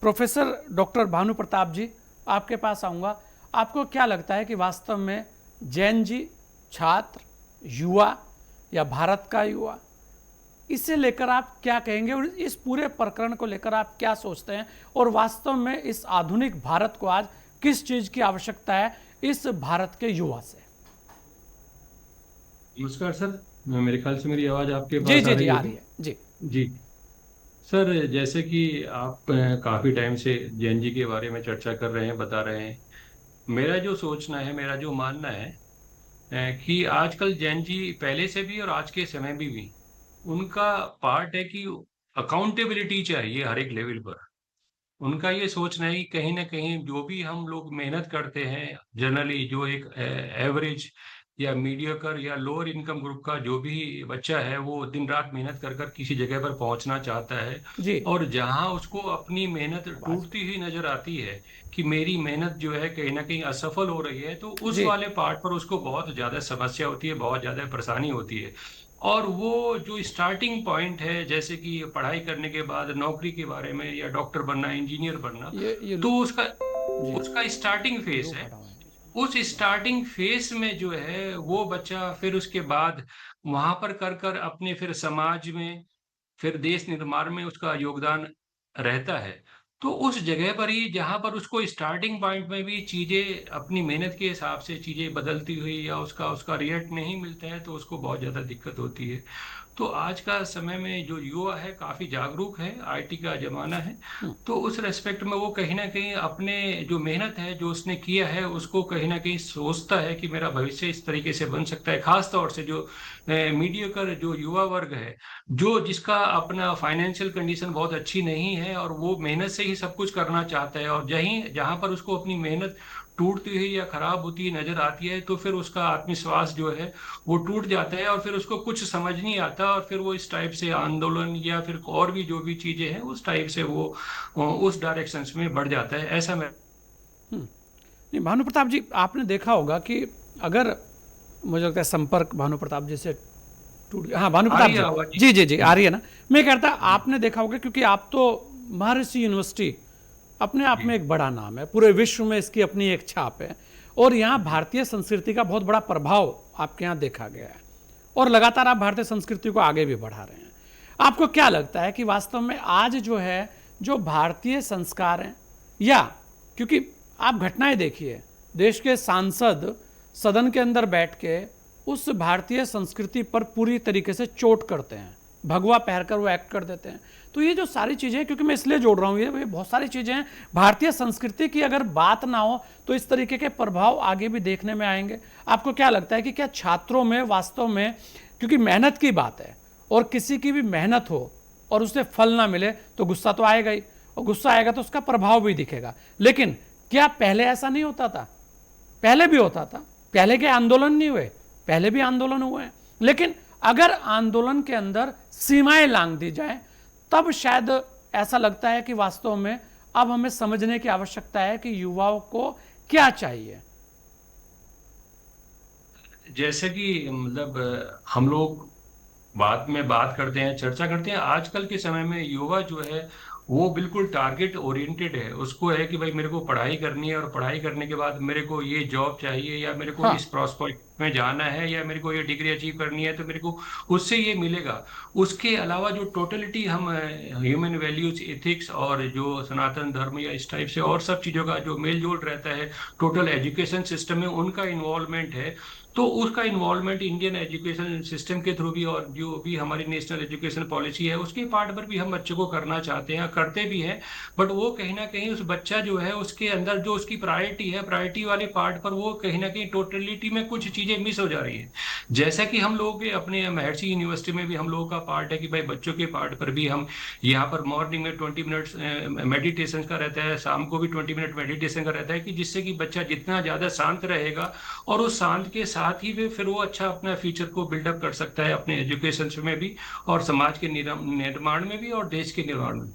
Professor doctor Bhanu Pratap जी, आपके पास आऊँगा। आपको क्या लगता है कि वास्तव में जैन जी, छात्र, युवा या भारत का युवा, इसे लेकर आप क्या कहेंगे और इस पूरे प्रकरण को लेकर आप क्या सोचते हैं, और वास्तव में इस आधुनिक भारत को आज किस चीज़ की आवश्यकता है इस भारत के युवा से? नमस्कार सर। मेरे ख्याल से मेरी आवाज़ आपके जी पास आ जी जी, रही आ होगी। रही है जी। जी सर, जैसे कि आप काफ़ी टाइम से जैन जी के बारे में चर्चा कर रहे हैं, बता रहे हैं। मेरा जो सोचना है, मेरा जो मानना है कि आजकल जैन जी पहले से भी और आज के समय में भी उनका पार्ट है कि अकाउंटेबिलिटी चाहिए हर एक लेवल पर। उनका ये सोचना है कि कहीं न कहीं जो भी हम लोग मेहनत करते हैं, जनरली जो एक एवरेज या मीडियोकर या लोअर इनकम ग्रुप का जो भी बच्चा है, वो दिन-रात मेहनत कर कर किसी जगह पर पहुँचना चाहता है। जी। और जहाँ उसको अपनी मेहनत आवाज। टूटती हुई नज़र आती है कि मेरी मेहनत जो है कहीं न कहीं असफल हो रही है, तो उस जी। वाले पार्ट पर उसको बहुत ज़्यादा समस्या होती है, बहुत ज़्यादा परेशानी होती है। और वो जो स्टार्टिंग पॉइंट है, जैसे कि पढ़ाई करने के बाद नौकरी के बारे में या डॉक्टर बनना, इंजीनियर बनना, ये तो उसका जी, उसका स्टार्टिंग फेस लोग है। हटाओ बीच उस में। स्टार्टिंग फेस में जो है वो बच्चा फिर उसके बाद वहां पर कर कर अपने फिर समाज में, फिर देश निर्माण में उसका योगदान रहता है। तो उस जगह पर ही जहाँ पर उसको स्टार्टिंग पॉइंट में भी चीज़ें अपनी मेहनत के हिसाब से चीज़ें बदलती हुई या उसका उसका रिजल्ट नहीं मिलता है, तो उसको बहुत ज़्यादा दिक्कत होती है। तो आज का समय में जो युवा है काफ़ी जागरूक है, आईटी का ज़माना है। हम्म। तो उस रेस्पेक्ट में वो कहीं न कहीं अपने जो मेहनत है, जो उसने किया है, उसको कहीं न कहीं सोचता है कि मेरा भविष्य इस तरीके से बन सकता है। ख़ास तौर से जो मीडियोकर जो युवा वर्ग है, जो जिसका अपना फाइनेंशियल कंडीशन बहुत अच्छी नहीं है और वो मेहनत से ही सब कुछ करना चाहता है, और जहीं जहाँ पर उसको अपनी मेहनत टूटती हुई या खराब होती हुई नजर आती है, तो फिर उसका आत्मविश्वास जो है वो टूट जाता है और फिर उसको कुछ समझ नहीं आता, और फिर वो इस टाइप से आंदोलन या फिर और भी जो भी चीजें हैं उस टाइप से वो उस डायरेक्शन में बढ़ जाता है, ऐसा मैं। नहीं, भानु प्रताप जी, आपने देखा होगा कि अगर मुझे लगता है संपर्क भानु प्रताप जी से टूट गया। हाँ, भानु आ प्रताप रही है जी। आवाज जी? जी जी जी, आ जी रही है ना? मैं कहता जी आपने देखा होगा, क्योंकि आप तो महर्षि यूनिवर्सिटी अपने आप जी में एक बड़ा नाम है, पूरे विश्व में इसकी अपनी एक छाप है, और यहाँ जी भारतीय संस्कृति का बहुत बड़ा प्रभाव आपके यहाँ देखा गया है, और लगातार आप भारतीय संस्कृति को आगे भी बढ़ा रहे हैं। आपको क्या लगता है कि वास्तव में आज जो है, जो भारतीय संस्कार हैं, या क्योंकि आप घटनाएं देखिए, देश के सांसद सदन के अंदर बैठ के उस भारतीय संस्कृति पर पूरी तरीके से चोट करते हैं, भगवा पहनकर वो एक्ट कर देते हैं। तो ये जो सारी चीज़ें, क्योंकि मैं इसलिए जोड़ रहा हूँ, ये बहुत सारी चीज़ें हैं, भारतीय संस्कृति की अगर बात ना हो तो इस तरीके के प्रभाव आगे भी देखने में आएंगे। आपको क्या लगता है कि क्या छात्रों में वास्तव में, क्योंकि मेहनत की बात है, और किसी की भी मेहनत हो और उसे फल ना मिले तो गुस्सा तो आएगा ही, और गुस्सा आएगा तो उसका प्रभाव भी दिखेगा। लेकिन क्या पहले ऐसा नहीं होता था? पहले भी होता था। पहले के आंदोलन नहीं हुए? पहले भी आंदोलन हुए हैं। लेकिन अगर आंदोलन के अंदर सीमाएं लांघ दी जाए, तब शायद ऐसा लगता है कि वास्तव में अब हमें समझने की आवश्यकता है कि युवाओं को क्या चाहिए। जैसे कि मतलब हम लोग बाद में बात करते हैं, चर्चा करते हैं, आजकल के समय में युवा जो है वो बिल्कुल टारगेट ओरिएंटेड है। उसको है कि भाई मेरे को पढ़ाई करनी है और पढ़ाई करने के बाद मेरे को ये जॉब चाहिए, या मेरे को हाँ। इस प्रॉस्पेक्ट में जाना है, या मेरे को ये डिग्री अचीव करनी है तो मेरे को उससे ये मिलेगा। उसके अलावा जो टोटलिटी हम ह्यूमन वैल्यूज, एथिक्स और जो सनातन धर्म या इस टाइप से और सब चीज़ों का जो मेल जोल रहता है, टोटल एजुकेशन सिस्टम में उनका इन्वॉल्वमेंट है। तो उसका इन्वॉल्वमेंट इंडियन एजुकेशन सिस्टम के थ्रू भी, और जो भी हमारी नेशनल एजुकेशन पॉलिसी है उसके पार्ट पर भी हम बच्चों को करना चाहते हैं, करते भी हैं। बट वो कहीं ना कहीं उस बच्चा जो है उसके अंदर जो उसकी प्रायोरिटी है, प्रायोरिटी वाले पार्ट पर वो कहीं ना कहीं टोटलिटी में कुछ चीजें मिस हो जा रही है। जैसा कि हम लोग के अपने महर्षि यूनिवर्सिटी में भी हम लोगों का पार्ट है कि भाई बच्चों के पार्ट पर भी हम यहाँ पर मॉर्निंग में 20 मिनट्स मेडिटेशन का रहता है, शाम को भी 20 मिनट मेडिटेशन का रहता है, कि जिससे कि बच्चा जितना ज्यादा शांत रहेगा और उस शांत के साथ ही फिर वो अच्छा अपना फ्यूचर को बिल्डअप कर सकता है अपने एजुकेशन में भी, और समाज के निर्माण में भी, और देश के निर्माण में भी।